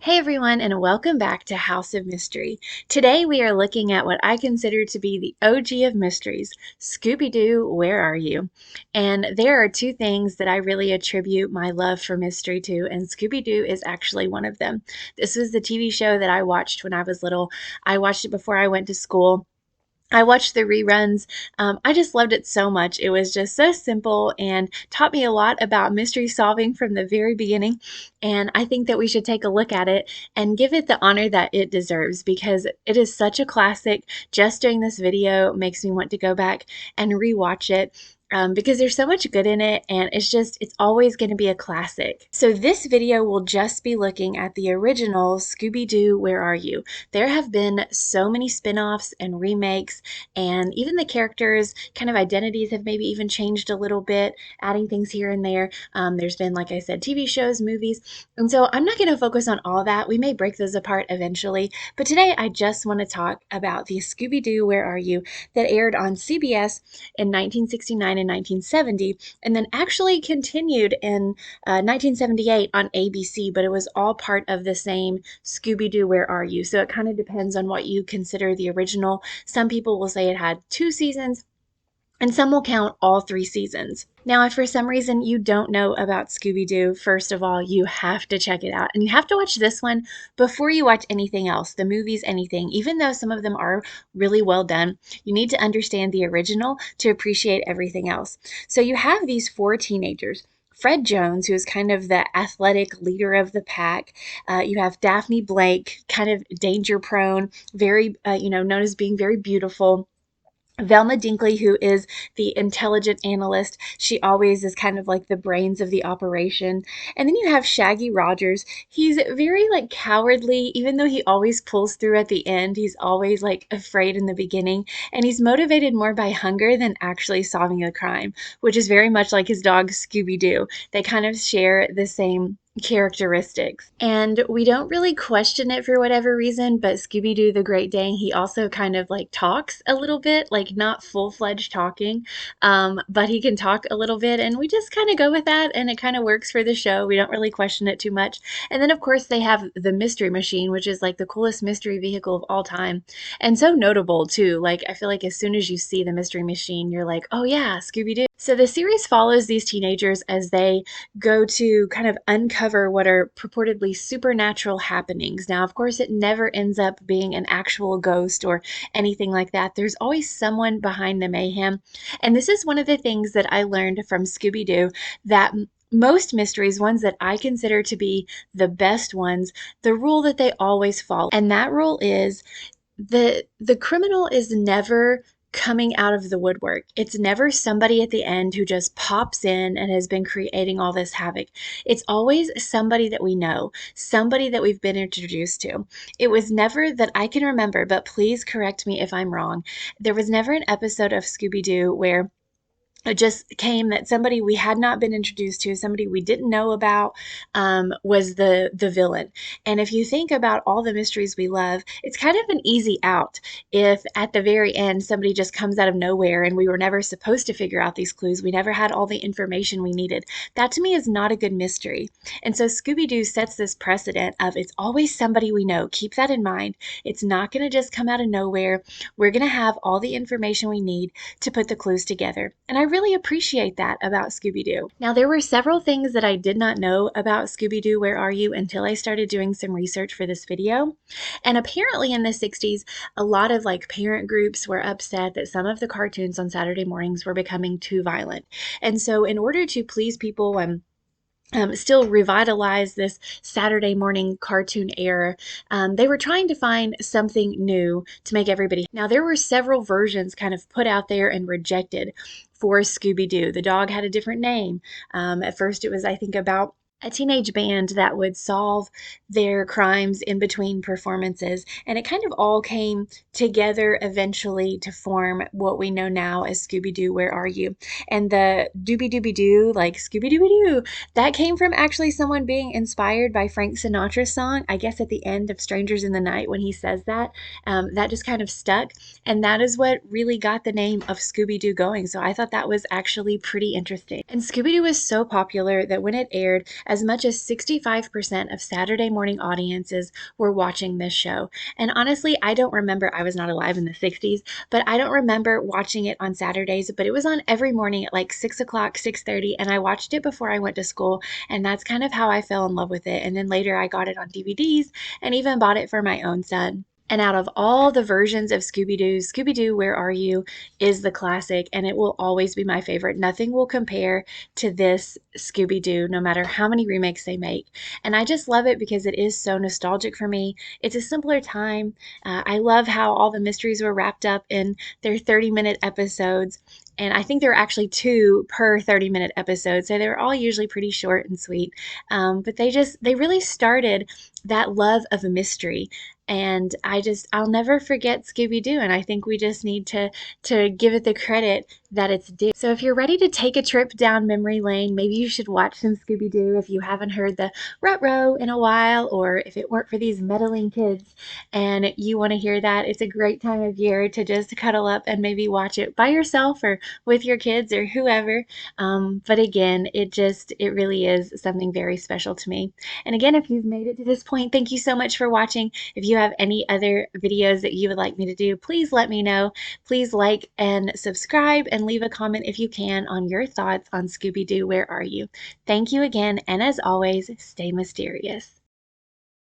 Hey everyone, and welcome back to House of Mystery. Today we are looking at what I consider to be the OG of mysteries, Scooby-Doo, Where Are You? And there are two things that I really attribute my love for mystery to, and Scooby-Doo is actually one of them. This was the TV show that I watched when I was little. I watched it before I went to school. I watched the reruns. I just loved it so much. It was just so simple and taught me a lot about mystery solving from the very beginning. And I think that we should take a look at it and give it the honor that it deserves because it is such a classic. Just doing this video makes me want to go back and rewatch it. Because there's so much good in it and it's always going to be a classic. So this video will just be looking at the original Scooby-Doo, Where Are You? There have been so many spin-offs and remakes, and even the characters' kind of identities have maybe even changed a little bit, adding things here and there. There's been, like I said, TV shows, movies, and so I'm not going to focus on all that. We may break those apart eventually, but today I just want to talk about the Scooby-Doo, Where Are You? That aired on CBS in 1969 and 1970, and then actually continued in 1978 on ABC, but it was all part of the same Scooby-Doo, Where Are You? So it kind of depends on what you consider the original. Some people will say it had 2 seasons, and some will count all 3 seasons. Now, if for some reason you don't know about Scooby-Doo, first of all, you have to check it out. And you have to watch this one before you watch anything else, the movies, anything. Even though some of them are really well done, you need to understand the original to appreciate everything else. So you have these 4 teenagers. Fred Jones, who is kind of the athletic leader of the pack. You have Daphne Blake, kind of danger prone, very, known as being very beautiful. Velma Dinkley, who is the intelligent analyst, she always is kind of like the brains of the operation. And then you have Shaggy Rogers. He's very like cowardly, even though he always pulls through at the end. He's always like afraid in the beginning, and he's motivated more by hunger than actually solving a crime, which is very much like his dog Scooby-Doo. They kind of share the same characteristics. And we don't really question it for whatever reason, but Scooby-Doo the Great Dane, he also kind of like talks a little bit, like not full-fledged talking, but he can talk a little bit, and we just kind of go with that, and it kind of works for the show. We don't really question it too much. And then of course they have the Mystery Machine, which is like the coolest mystery vehicle of all time, and so notable too. Like I feel like as soon as you see the Mystery Machine, you're like, oh yeah, Scooby-Doo. So the series follows these teenagers as they go to kind of uncover what are purportedly supernatural happenings. Now, of course, it never ends up being an actual ghost or anything like that. There's always someone behind the mayhem. And this is one of the things that I learned from Scooby-Doo, that most mysteries, ones that I consider to be the best ones, the rule that they always follow. And that rule is the criminal is never coming out of the woodwork. It's never somebody at the end who just pops in and has been creating all this havoc. It's always somebody that we know, somebody that we've been introduced to. It was never that I can remember, but please correct me if I'm wrong. There was never an episode of Scooby-Doo where it just came that somebody we had not been introduced to, somebody we didn't know about, was the villain. And if you think about all the mysteries we love, it's kind of an easy out if at the very end somebody just comes out of nowhere and we were never supposed to figure out these clues. We never had all the information we needed. That to me is not a good mystery. And so Scooby-Doo sets this precedent of it's always somebody we know. Keep that in mind. It's not going to just come out of nowhere. We're going to have all the information we need to put the clues together. And I really appreciate that about Scooby-Doo. Now, there were several things that I did not know about Scooby-Doo, Where Are You? Until I started doing some research for this video. And apparently in the 60s, a lot of like parent groups were upset that some of the cartoons on Saturday mornings were becoming too violent. And so in order to please people and still revitalize this Saturday morning cartoon era, they were trying to find something new to make everybody. Now, there were several versions kind of put out there and rejected for Scooby-Doo. The dog had a different name. At first, it was, I think, about a teenage band that would solve their crimes in between performances. And it kind of all came together eventually to form what we know now as Scooby-Doo, Where Are You? And the Dooby-Dooby-Doo, like Scooby-Dooby-Doo, that came from actually someone being inspired by Frank Sinatra's song, I guess at the end of Strangers in the Night when he says that. That just kind of stuck. And that is what really got the name of Scooby-Doo going. So I thought that was actually pretty interesting. And Scooby-Doo was so popular that when it aired, as much as 65% of Saturday morning audiences were watching this show. And honestly, I don't remember, I was not alive in the 60s, but I don't remember watching it on Saturdays, but it was on every morning at like 6 o'clock, 6:30, and I watched it before I went to school, and that's kind of how I fell in love with it. And then later I got it on DVDs and even bought it for my own son. And out of all the versions of Scooby-Doo, Scooby-Doo, Where Are You is the classic, and it will always be my favorite. Nothing will compare to this Scooby-Doo, no matter how many remakes they make. And I just love it because it is so nostalgic for me. It's a simpler time. I love how all the mysteries were wrapped up in their 30-minute episodes. And I think there were actually two per 30-minute episode, so they were all usually pretty short and sweet. But they really started that love of a mystery. And I'll never forget Scooby Doo. And I think we just need to give it the credit that it's due. So if you're ready to take a trip down memory lane, maybe you should watch some Scooby Doo if you haven't heard the rut-row in a while, or if it weren't for these meddling kids and you want to hear that, it's a great time of year to just cuddle up and maybe watch it by yourself or with your kids or whoever. But again, it really is something very special to me. And again, if you've made it to this point, thank you so much for watching. If you have any other videos that you would like me to do, please let me know. Please like and subscribe and leave a comment if you can on your thoughts on Scooby-Doo, Where Are You? Thank you again, and as always, stay mysterious.